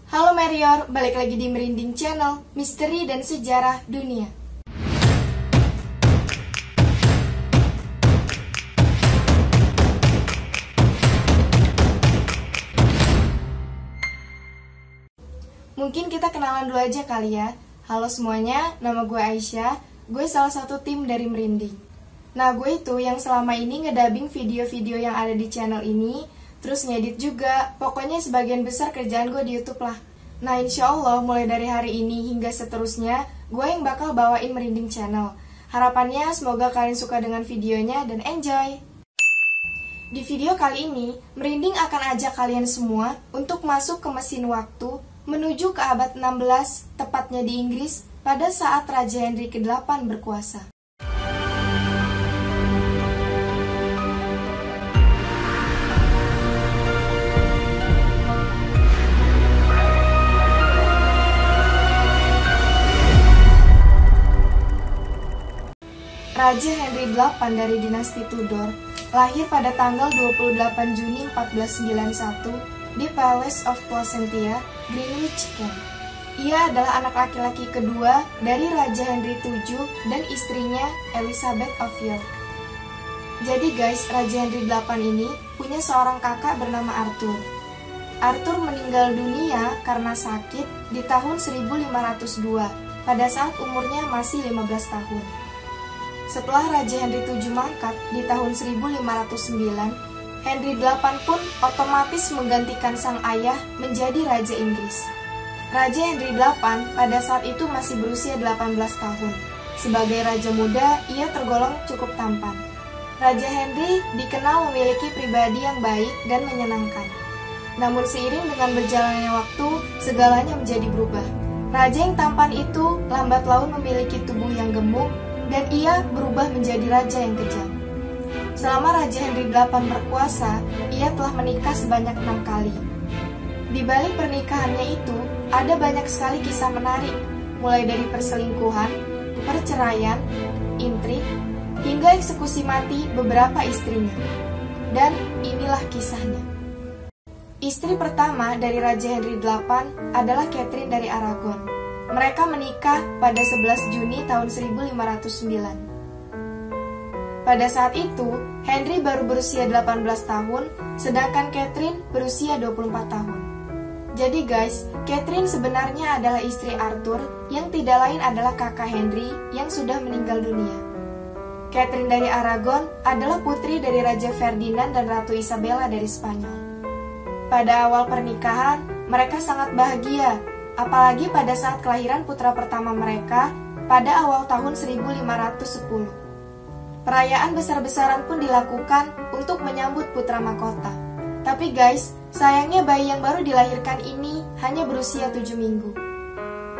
Halo Merior, balik lagi di Merinding Channel, Misteri dan Sejarah Dunia. Mungkin kita kenalan dulu aja kali ya. Halo semuanya, nama gue Aisyah, gue salah satu tim dari Merinding. Nah, gue itu yang selama ini ngedubbing video-video yang ada di channel ini, terus ngedit juga, pokoknya sebagian besar kerjaan gue di YouTube lah. Nah, insya Allah mulai dari hari ini hingga seterusnya, gue yang bakal bawain Merinding Channel. Harapannya semoga kalian suka dengan videonya dan enjoy! Di video kali ini, Merinding akan ajak kalian semua untuk masuk ke mesin waktu menuju ke abad 16, tepatnya di Inggris, pada saat Raja Henry ke-8 berkuasa. Raja Henry VIII dari dinasti Tudor lahir pada tanggal 28 Juni 1491 di Palace of Placentia, Greenwich, Kent. Ia adalah anak laki-laki kedua dari Raja Henry VII dan istrinya Elizabeth of York. Jadi guys, Raja Henry VIII ini punya seorang kakak bernama Arthur. Arthur meninggal dunia karena sakit di tahun 1502 pada saat umurnya masih 15 tahun. Setelah Raja Henry VII mangkat di tahun 1509, Henry VIII pun otomatis menggantikan sang ayah menjadi Raja Inggris. Raja Henry VIII pada saat itu masih berusia 18 tahun. Sebagai raja muda, ia tergolong cukup tampan. Raja Henry dikenal memiliki pribadi yang baik dan menyenangkan. Namun seiring dengan berjalannya waktu, segalanya menjadi berubah. Raja yang tampan itu lambat laun memiliki tubuh yang gemuk, dan ia berubah menjadi raja yang kejam. Selama Raja Henry VIII berkuasa, ia telah menikah sebanyak 6 kali. Di balik pernikahannya itu, ada banyak sekali kisah menarik, mulai dari perselingkuhan, perceraian, intrik, hingga eksekusi mati beberapa istrinya. Dan inilah kisahnya. Istri pertama dari Raja Henry VIII adalah Catherine dari Aragon. Mereka menikah pada 11 Juni tahun 1509. Pada saat itu, Henry baru berusia 18 tahun, sedangkan Catherine berusia 24 tahun. Jadi guys, Catherine sebenarnya adalah istri Arthur yang tidak lain adalah kakak Henry yang sudah meninggal dunia. Catherine dari Aragon adalah putri dari Raja Ferdinand dan Ratu Isabella dari Spanyol. Pada awal pernikahan, mereka sangat bahagia, apalagi pada saat kelahiran putra pertama mereka pada awal tahun 1510. Perayaan besar-besaran pun dilakukan untuk menyambut putra mahkota. Tapi guys, sayangnya bayi yang baru dilahirkan ini hanya berusia 7 minggu.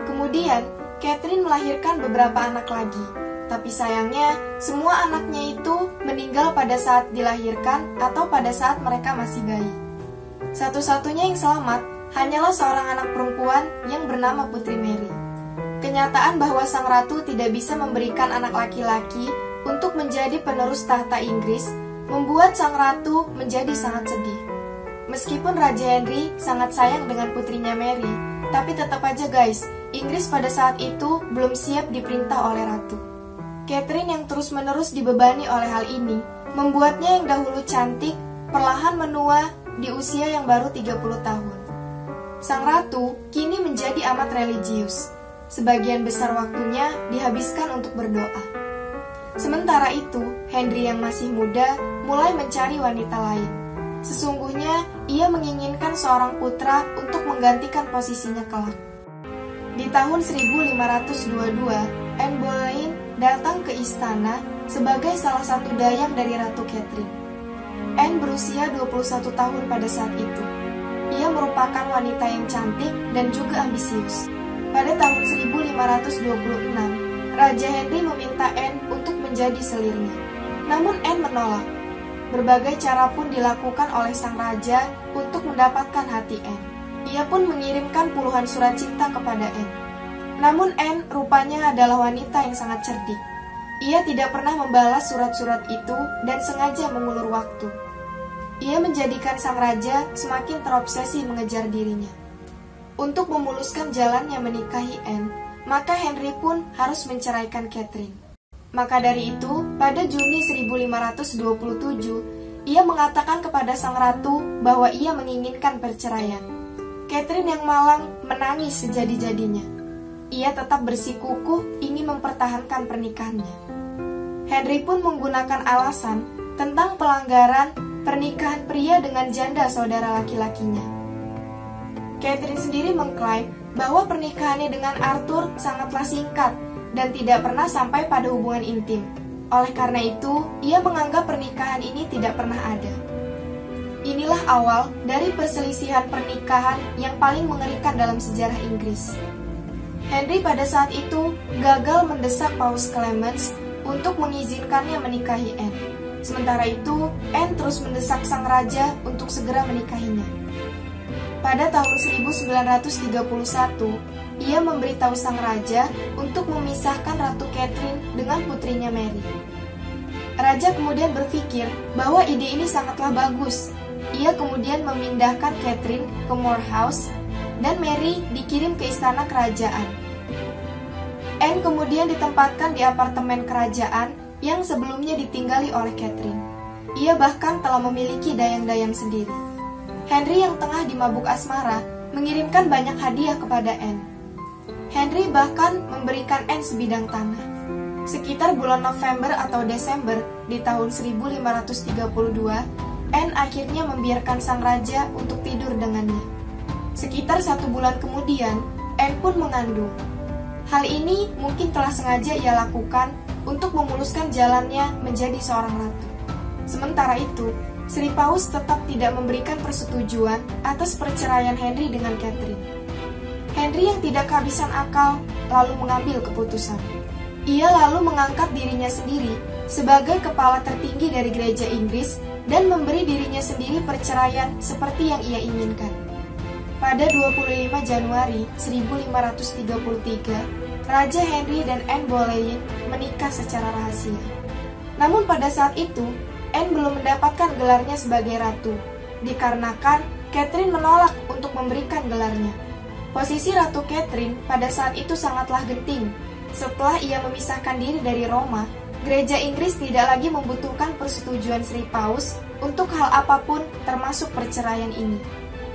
Kemudian, Catherine melahirkan beberapa anak lagi. Tapi sayangnya, semua anaknya itu meninggal pada saat dilahirkan atau pada saat mereka masih bayi. Satu-satunya yang selamat hanyalah seorang anak perempuan yang bernama Putri Mary. Kenyataan bahwa sang ratu tidak bisa memberikan anak laki-laki untuk menjadi penerus tahta Inggris membuat sang ratu menjadi sangat sedih. Meskipun Raja Henry sangat sayang dengan putrinya Mary, tapi tetap aja guys, Inggris pada saat itu belum siap diperintah oleh ratu. Catherine yang terus-menerus dibebani oleh hal ini membuatnya yang dahulu cantik perlahan menua di usia yang baru 30 tahun. Sang ratu kini menjadi amat religius. Sebagian besar waktunya dihabiskan untuk berdoa. Sementara itu, Henry yang masih muda mulai mencari wanita lain. Sesungguhnya, ia menginginkan seorang putra untuk menggantikan posisinya kelak. Di tahun 1522, Anne Boleyn datang ke istana sebagai salah satu dayang dari Ratu Catherine. Anne berusia 21 tahun pada saat itu. Ia merupakan wanita yang cantik dan juga ambisius. Pada tahun 1526, Raja Henry meminta Anne untuk menjadi selirnya. Namun Anne menolak. Berbagai cara pun dilakukan oleh sang raja untuk mendapatkan hati Anne. Ia pun mengirimkan puluhan surat cinta kepada Anne. Namun Anne rupanya adalah wanita yang sangat cerdik. Ia tidak pernah membalas surat-surat itu dan sengaja mengulur waktu. Ia menjadikan sang raja semakin terobsesi mengejar dirinya. untuk memuluskan jalannya menikahi Anne, maka Henry pun harus menceraikan Catherine. Maka dari itu, pada Juni 1527, ia mengatakan kepada sang ratu bahwa ia menginginkan perceraian. Catherine yang malang menangis sejadi-jadinya. Ia tetap bersikukuh ingin mempertahankan pernikahannya. Henry pun menggunakan alasan tentang pelanggaran pernikahan pria dengan janda saudara laki-lakinya. Catherine sendiri mengklaim bahwa pernikahannya dengan Arthur sangatlah singkat dan tidak pernah sampai pada hubungan intim. Oleh karena itu, ia menganggap pernikahan ini tidak pernah ada. Inilah awal dari perselisihan pernikahan yang paling mengerikan dalam sejarah Inggris. Henry pada saat itu gagal mendesak Paus Clemens untuk mengizinkannya menikahi Anne. Sementara itu, Anne terus mendesak sang raja untuk segera menikahinya. Pada tahun 1931, ia memberitahu sang raja untuk memisahkan Ratu Catherine dengan putrinya Mary. Raja kemudian berpikir bahwa ide ini sangatlah bagus. Ia kemudian memindahkan Catherine ke Moor House dan Mary dikirim ke istana kerajaan. Anne kemudian ditempatkan di apartemen kerajaan yang sebelumnya ditinggali oleh Catherine. Ia bahkan telah memiliki dayang-dayang sendiri. Henry yang tengah dimabuk asmara mengirimkan banyak hadiah kepada Anne. Henry bahkan memberikan Anne sebidang tanah. Sekitar bulan November atau Desember di tahun 1532, Anne akhirnya membiarkan sang raja untuk tidur dengannya. Sekitar 1 bulan kemudian, Anne pun mengandung. Hal ini mungkin telah sengaja ia lakukan untuk memuluskan jalannya menjadi seorang ratu. Sementara itu, Sri Paus tetap tidak memberikan persetujuan atas perceraian Henry dengan Catherine. Henry yang tidak kehabisan akal lalu mengambil keputusan. Ia lalu mengangkat dirinya sendiri sebagai kepala tertinggi dari gereja Inggris dan memberi dirinya sendiri perceraian seperti yang ia inginkan. Pada 25 Januari 1533, Raja Henry dan Anne Boleyn menikah secara rahasia. Namun pada saat itu, Anne belum mendapatkan gelarnya sebagai ratu, dikarenakan Catherine menolak untuk memberikan gelarnya. Posisi Ratu Catherine pada saat itu sangatlah genting. Setelah ia memisahkan diri dari Roma, gereja Inggris tidak lagi membutuhkan persetujuan Sri Paus untuk hal apapun termasuk perceraian ini.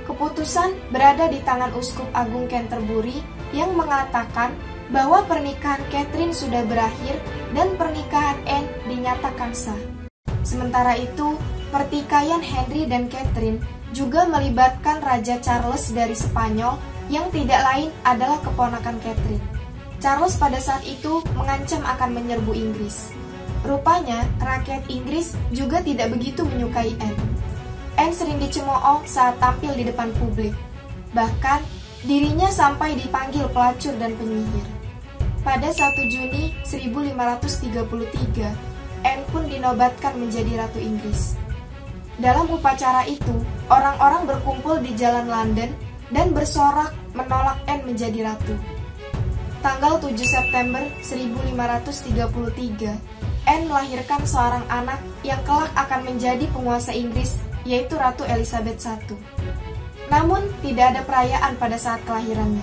Keputusan berada di tangan Uskup Agung Canterbury yang mengatakan bahwa pernikahan Catherine sudah berakhir dan pernikahan Anne dinyatakan sah. Sementara itu, pertikaian Henry dan Catherine juga melibatkan Raja Charles dari Spanyol yang tidak lain adalah keponakan Catherine. Charles pada saat itu mengancam akan menyerbu Inggris. Rupanya, rakyat Inggris juga tidak begitu menyukai Anne. Anne sering dicemooh saat tampil di depan publik. Bahkan, dirinya sampai dipanggil pelacur dan penyihir. Pada 1 Juni 1533, Anne pun dinobatkan menjadi Ratu Inggris. Dalam upacara itu, orang-orang berkumpul di jalan London dan bersorak menolak Anne menjadi ratu. Tanggal 7 September 1533, Anne melahirkan seorang anak yang kelak akan menjadi penguasa Inggris, yaitu Ratu Elizabeth I. Namun, tidak ada perayaan pada saat kelahirannya.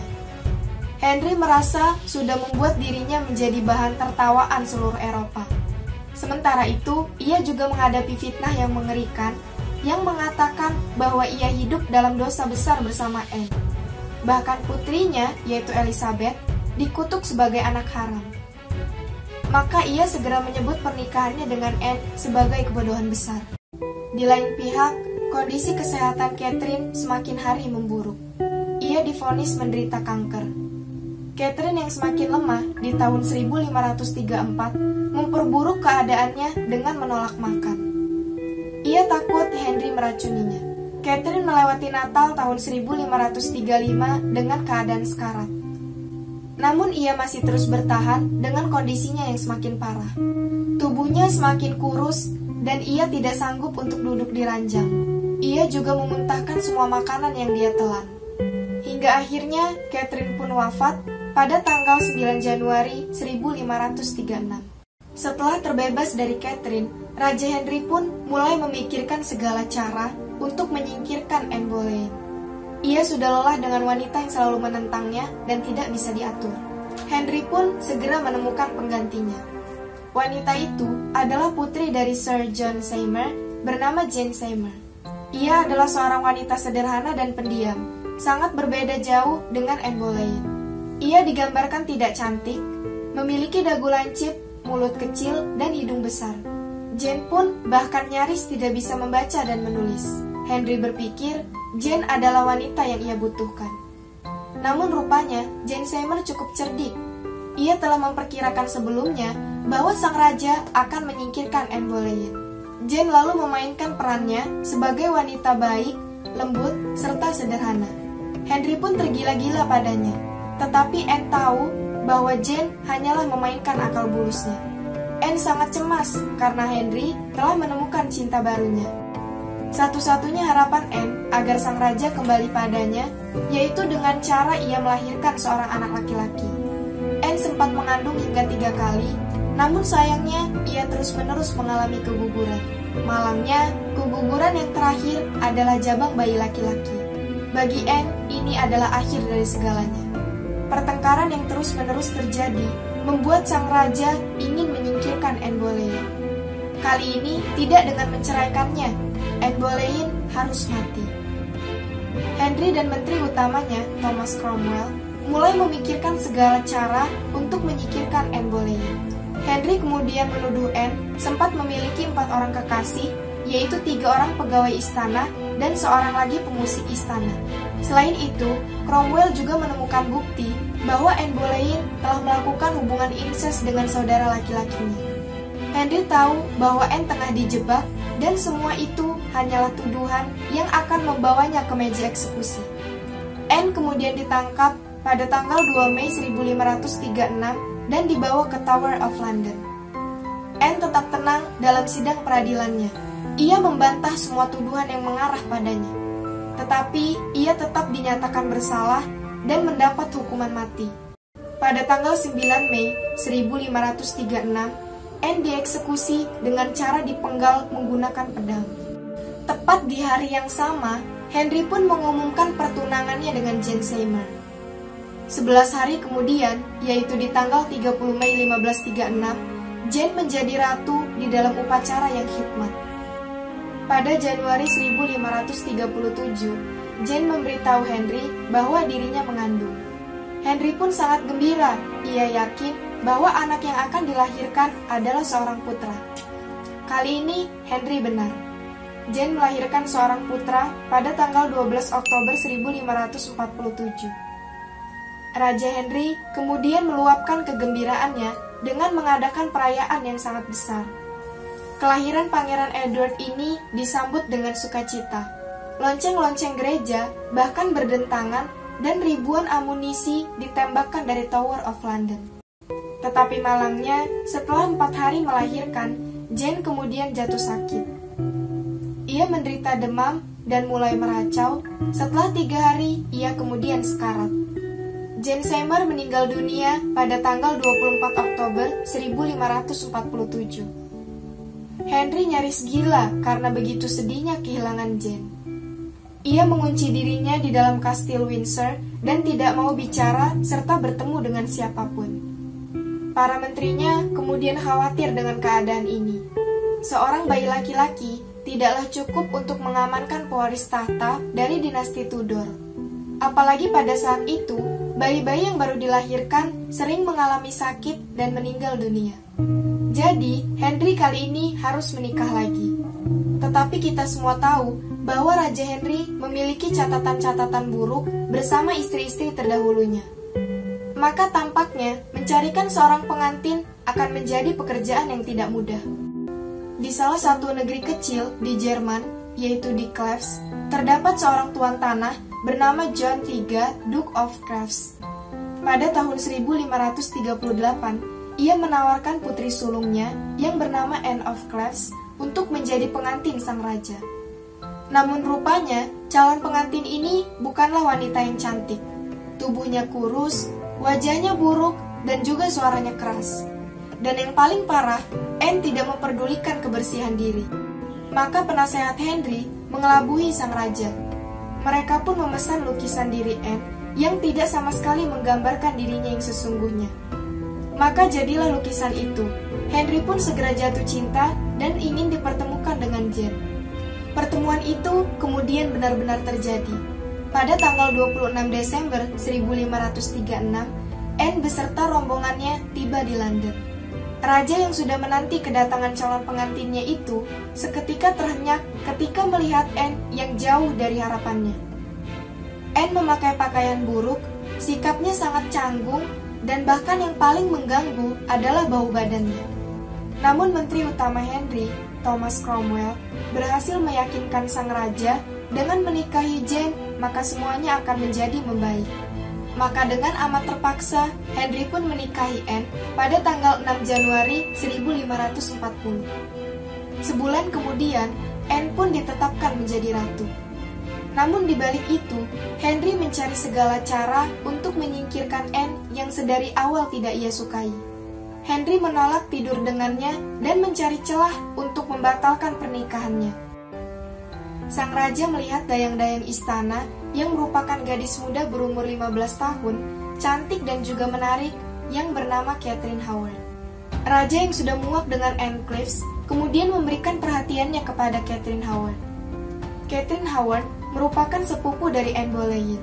Henry merasa sudah membuat dirinya menjadi bahan tertawaan seluruh Eropa. Sementara itu, ia juga menghadapi fitnah yang mengerikan yang mengatakan bahwa ia hidup dalam dosa besar bersama Anne. Bahkan putrinya, yaitu Elizabeth, dikutuk sebagai anak haram. Maka ia segera menyebut pernikahannya dengan Anne sebagai kebodohan besar. Di lain pihak, kondisi kesehatan Catherine semakin hari memburuk. Ia divonis menderita kanker. Catherine yang semakin lemah di tahun 1534 memperburuk keadaannya dengan menolak makan. Ia takut Henry meracuninya. Catherine melewati Natal tahun 1535 dengan keadaan sekarat. Namun ia masih terus bertahan dengan kondisinya yang semakin parah. Tubuhnya semakin kurus dan ia tidak sanggup untuk duduk di ranjang. Ia juga memuntahkan semua makanan yang dia telan. Hingga akhirnya Catherine pun wafat pada tanggal 9 Januari 1536. Setelah terbebas dari Catherine, Raja Henry pun mulai memikirkan segala cara untuk menyingkirkan Anne Boleyn. Ia sudah lelah dengan wanita yang selalu menentangnya dan tidak bisa diatur. Henry pun segera menemukan penggantinya. Wanita itu adalah putri dari Sir John Seymour bernama Jane Seymour. Ia adalah seorang wanita sederhana dan pendiam, sangat berbeda jauh dengan Anne Boleyn. Ia digambarkan tidak cantik, memiliki dagu lancip, mulut kecil, dan hidung besar. Jane pun bahkan nyaris tidak bisa membaca dan menulis. Henry berpikir Jane adalah wanita yang ia butuhkan. Namun rupanya Jane Seymour cukup cerdik. Ia telah memperkirakan sebelumnya bahwa sang raja akan menyingkirkan Anne Boleyn. Jane lalu memainkan perannya sebagai wanita baik, lembut, serta sederhana. Henry pun tergila-gila padanya. Tetapi Anne tahu bahwa Jane hanyalah memainkan akal bulusnya. Anne sangat cemas karena Henry telah menemukan cinta barunya. Satu-satunya harapan Anne agar sang raja kembali padanya yaitu dengan cara ia melahirkan seorang anak laki-laki. Anne sempat mengandung hingga 3 kali, namun sayangnya ia terus-menerus mengalami keguguran. Malangnya, keguguran yang terakhir adalah jabang bayi laki-laki. Bagi Anne, ini adalah akhir dari segalanya. Pertengkaran yang terus-menerus terjadi membuat sang raja ingin menyingkirkan Anne Boleyn. Kali ini tidak dengan menceraikannya, Anne Boleyn harus mati. Henry dan menteri utamanya, Thomas Cromwell, mulai memikirkan segala cara untuk menyingkirkan Anne Boleyn. Henry kemudian menuduh Anne sempat memiliki 4 orang kekasih, yaitu 3 orang pegawai istana dan seorang lagi pemusik istana. Selain itu, Cromwell juga menemukan bukti bahwa Anne Boleyn telah melakukan hubungan inses dengan saudara laki-lakinya. Henry tahu bahwa Anne tengah dijebak dan semua itu hanyalah tuduhan yang akan membawanya ke meja eksekusi. Anne kemudian ditangkap pada tanggal 2 Mei 1536 dan dibawa ke Tower of London. Anne tetap tenang dalam sidang peradilannya. Ia membantah semua tuduhan yang mengarah padanya. Tetapi ia tetap dinyatakan bersalah dan mendapat hukuman mati. Pada tanggal 9 Mei 1536, Anne dieksekusi dengan cara dipenggal menggunakan pedang. Tepat di hari yang sama, Henry pun mengumumkan pertunangannya dengan Jane Seymour. 11 hari kemudian, yaitu di tanggal 30 Mei 1536, Jane menjadi ratu di dalam upacara yang khidmat. Pada Januari 1537, Jane memberitahu Henry bahwa dirinya mengandung. Henry pun sangat gembira. Ia yakin bahwa anak yang akan dilahirkan adalah seorang putra. Kali ini Henry benar. Jane melahirkan seorang putra pada tanggal 12 Oktober 1547. Raja Henry kemudian meluapkan kegembiraannya dengan mengadakan perayaan yang sangat besar. Kelahiran Pangeran Edward ini disambut dengan sukacita. Lonceng-lonceng gereja bahkan berdentangan dan ribuan amunisi ditembakkan dari Tower of London. Tetapi malangnya, setelah 4 hari melahirkan, Jane kemudian jatuh sakit. Ia menderita demam dan mulai meracau. Setelah 3 hari, ia kemudian sekarat. Jane Seymour meninggal dunia pada tanggal 24 Oktober 1547. Henry nyaris gila karena begitu sedihnya kehilangan Jane. Ia mengunci dirinya di dalam kastil Windsor dan tidak mau bicara serta bertemu dengan siapapun. Para menterinya kemudian khawatir dengan keadaan ini. Seorang bayi laki-laki tidaklah cukup untuk mengamankan pewaris tahta dari dinasti Tudor. Apalagi pada saat itu, bayi-bayi yang baru dilahirkan sering mengalami sakit dan meninggal dunia. Jadi, Henry kali ini harus menikah lagi. Tetapi kita semua tahu bahwa Raja Henry memiliki catatan-catatan buruk bersama istri-istri terdahulunya. Maka tampaknya mencarikan seorang pengantin akan menjadi pekerjaan yang tidak mudah. Di salah satu negeri kecil di Jerman, yaitu di Cleves, terdapat seorang tuan tanah bernama John III, Duke of Cleves. Pada tahun 1538, ia menawarkan putri sulungnya yang bernama Anne of Cleves untuk menjadi pengantin sang raja. Namun rupanya, calon pengantin ini bukanlah wanita yang cantik. Tubuhnya kurus, wajahnya buruk, dan juga suaranya keras. Dan yang paling parah, Anne tidak memperdulikan kebersihan diri. Maka penasehat Henry mengelabui sang raja. Mereka pun memesan lukisan diri Anne yang tidak sama sekali menggambarkan dirinya yang sesungguhnya. Maka jadilah lukisan itu. Henry pun segera jatuh cinta dan ingin dipertemukan dengan Jane. Pertemuan itu kemudian benar-benar terjadi. Pada tanggal 26 Desember 1536, Anne beserta rombongannya tiba di London. Raja yang sudah menanti kedatangan calon pengantinnya itu seketika terhenyak ketika melihat Anne yang jauh dari harapannya. Anne memakai pakaian buruk, sikapnya sangat canggung, dan bahkan yang paling mengganggu adalah bau badannya. Namun Menteri Utama Henry, Thomas Cromwell, berhasil meyakinkan sang raja dengan menikahi Jane, maka semuanya akan menjadi membaik. Maka dengan amat terpaksa, Henry pun menikahi Anne pada tanggal 6 Januari 1540. Sebulan kemudian, Anne pun ditetapkan menjadi ratu. Namun di balik itu, Henry mencari segala cara untuk menyingkirkan Anne yang sedari awal tidak ia sukai. Henry menolak tidur dengannya dan mencari celah untuk membatalkan pernikahannya. Sang raja melihat dayang-dayang istana yang merupakan gadis muda berumur 15 tahun, cantik dan juga menarik, yang bernama Catherine Howard. Raja yang sudah muak dengan Anne Cliffs kemudian memberikan perhatiannya kepada Catherine Howard. Catherine Howard merupakan sepupu dari Anne Boleyn.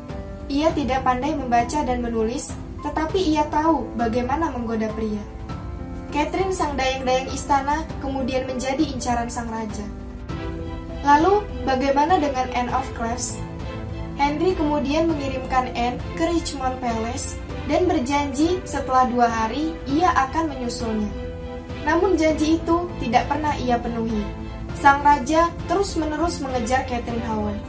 Ia tidak pandai membaca dan menulis, tetapi ia tahu bagaimana menggoda pria. Catherine sang dayang-dayang istana kemudian menjadi incaran sang raja. Lalu, bagaimana dengan Anne of Cleves? Henry kemudian mengirimkan Anne ke Richmond Palace dan berjanji setelah 2 hari ia akan menyusulnya. Namun janji itu tidak pernah ia penuhi. Sang raja terus-menerus mengejar Catherine Howard.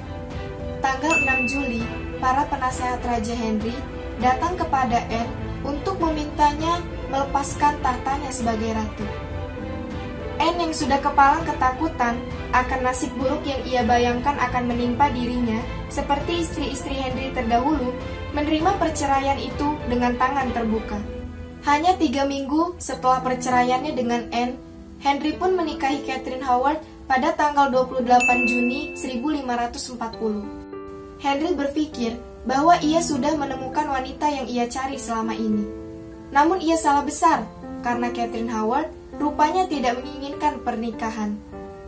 Tanggal 6 Juli, para penasehat Raja Henry datang kepada Anne untuk memintanya melepaskan tahtanya sebagai ratu. Anne yang sudah kepalang ketakutan akan nasib buruk yang ia bayangkan akan menimpa dirinya, seperti istri-istri Henry terdahulu, menerima perceraian itu dengan tangan terbuka. Hanya 3 minggu setelah perceraiannya dengan Anne, Henry pun menikahi Catherine Howard pada tanggal 28 Juni 1540. Henry berpikir bahwa ia sudah menemukan wanita yang ia cari selama ini. Namun ia salah besar, karena Catherine Howard rupanya tidak menginginkan pernikahan.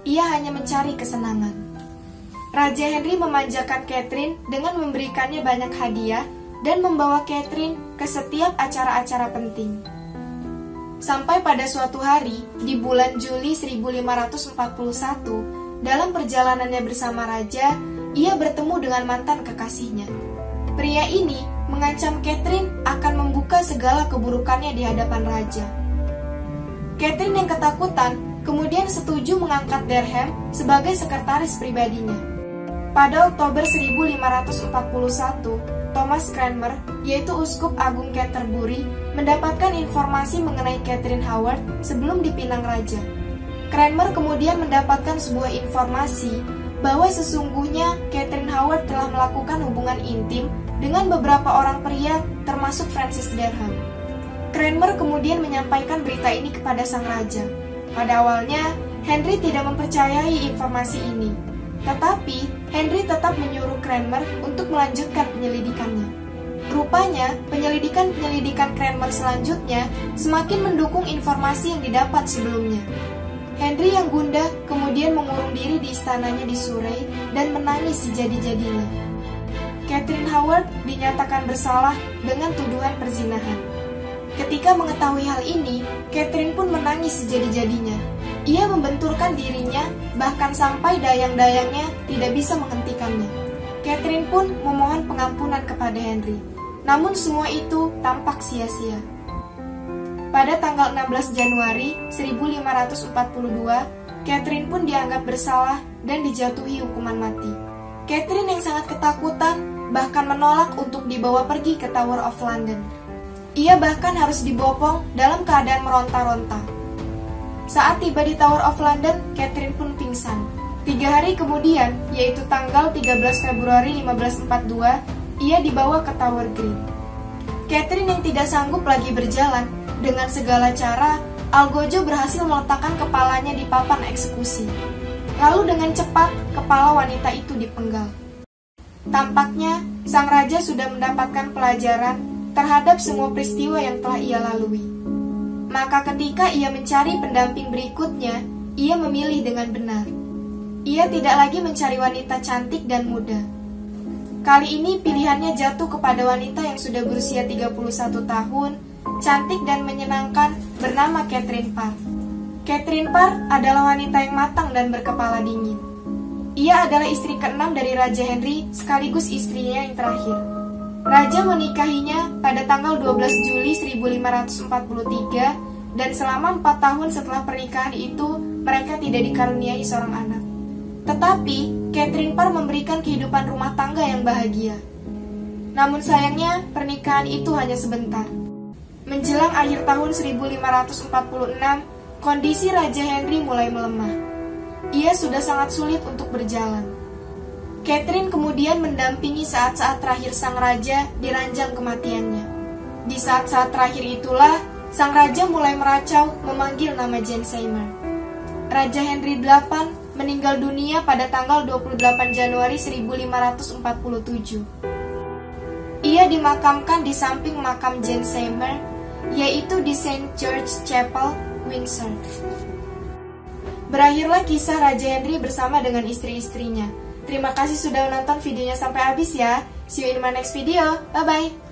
Ia hanya mencari kesenangan. Raja Henry memanjakan Catherine dengan memberikannya banyak hadiah dan membawa Catherine ke setiap acara-acara penting. Sampai pada suatu hari, di bulan Juli 1541, dalam perjalanannya bersama raja, ia bertemu dengan mantan kekasihnya. Pria ini mengancam Catherine akan membuka segala keburukannya di hadapan raja. Catherine yang ketakutan kemudian setuju mengangkat Derham sebagai sekretaris pribadinya. Pada Oktober 1541, Thomas Cranmer, yaitu uskup agung Canterbury, mendapatkan informasi mengenai Catherine Howard sebelum dipinang raja. Cranmer kemudian mendapatkan sebuah informasi bahwa sesungguhnya Catherine Howard telah melakukan hubungan intim dengan beberapa orang pria termasuk Francis Derham. Cranmer kemudian menyampaikan berita ini kepada sang raja. Pada awalnya, Henry tidak mempercayai informasi ini. Tetapi, Henry tetap menyuruh Cranmer untuk melanjutkan penyelidikannya. Rupanya, penyelidikan Cranmer selanjutnya semakin mendukung informasi yang didapat sebelumnya. Henry yang gundah kemudian mengurung diri di istananya di Surrey dan menangis sejadi-jadinya. Catherine Howard dinyatakan bersalah dengan tuduhan perzinahan. Ketika mengetahui hal ini, Catherine pun menangis sejadi-jadinya. Ia membenturkan dirinya, bahkan sampai dayang-dayangnya tidak bisa menghentikannya. Catherine pun memohon pengampunan kepada Henry. Namun semua itu tampak sia-sia. Pada tanggal 16 Januari 1542, Catherine pun dianggap bersalah dan dijatuhi hukuman mati. Catherine yang sangat ketakutan bahkan menolak untuk dibawa pergi ke Tower of London. Ia bahkan harus dibopong dalam keadaan meronta-ronta. Saat tiba di Tower of London, Catherine pun pingsan. 3 hari kemudian, yaitu tanggal 13 Februari 1542, ia dibawa ke Tower Green. Catherine yang tidak sanggup lagi berjalan, dengan segala cara, Algojo berhasil meletakkan kepalanya di papan eksekusi. Lalu dengan cepat, kepala wanita itu dipenggal. Tampaknya sang raja sudah mendapatkan pelajaran terhadap semua peristiwa yang telah ia lalui. Maka ketika ia mencari pendamping berikutnya, ia memilih dengan benar. Ia tidak lagi mencari wanita cantik dan muda. Kali ini pilihannya jatuh kepada wanita yang sudah berusia 31 tahun, cantik dan menyenangkan, bernama Catherine Parr. Catherine Parr adalah wanita yang matang dan berkepala dingin. Ia adalah istri ke-6 dari Raja Henry sekaligus istrinya yang terakhir. Raja menikahinya pada tanggal 12 Juli 1543 dan selama 4 tahun setelah pernikahan itu mereka tidak dikaruniai seorang anak. Tetapi Catherine Parr memberikan kehidupan rumah tangga yang bahagia. Namun sayangnya pernikahan itu hanya sebentar. Menjelang akhir tahun 1546, kondisi Raja Henry mulai melemah. Ia sudah sangat sulit untuk berjalan. Catherine kemudian mendampingi saat-saat terakhir sang raja di ranjang kematiannya. Di saat-saat terakhir itulah, sang raja mulai meracau memanggil nama Jane Seymour. Raja Henry VIII meninggal dunia pada tanggal 28 Januari 1547. Ia dimakamkan di samping makam Jane Seymour, yaitu di St. George Chapel, Windsor. Berakhirlah kisah Raja Henry bersama dengan istri-istrinya. Terima kasih sudah menonton videonya sampai habis ya. See you in my next video. Bye-bye.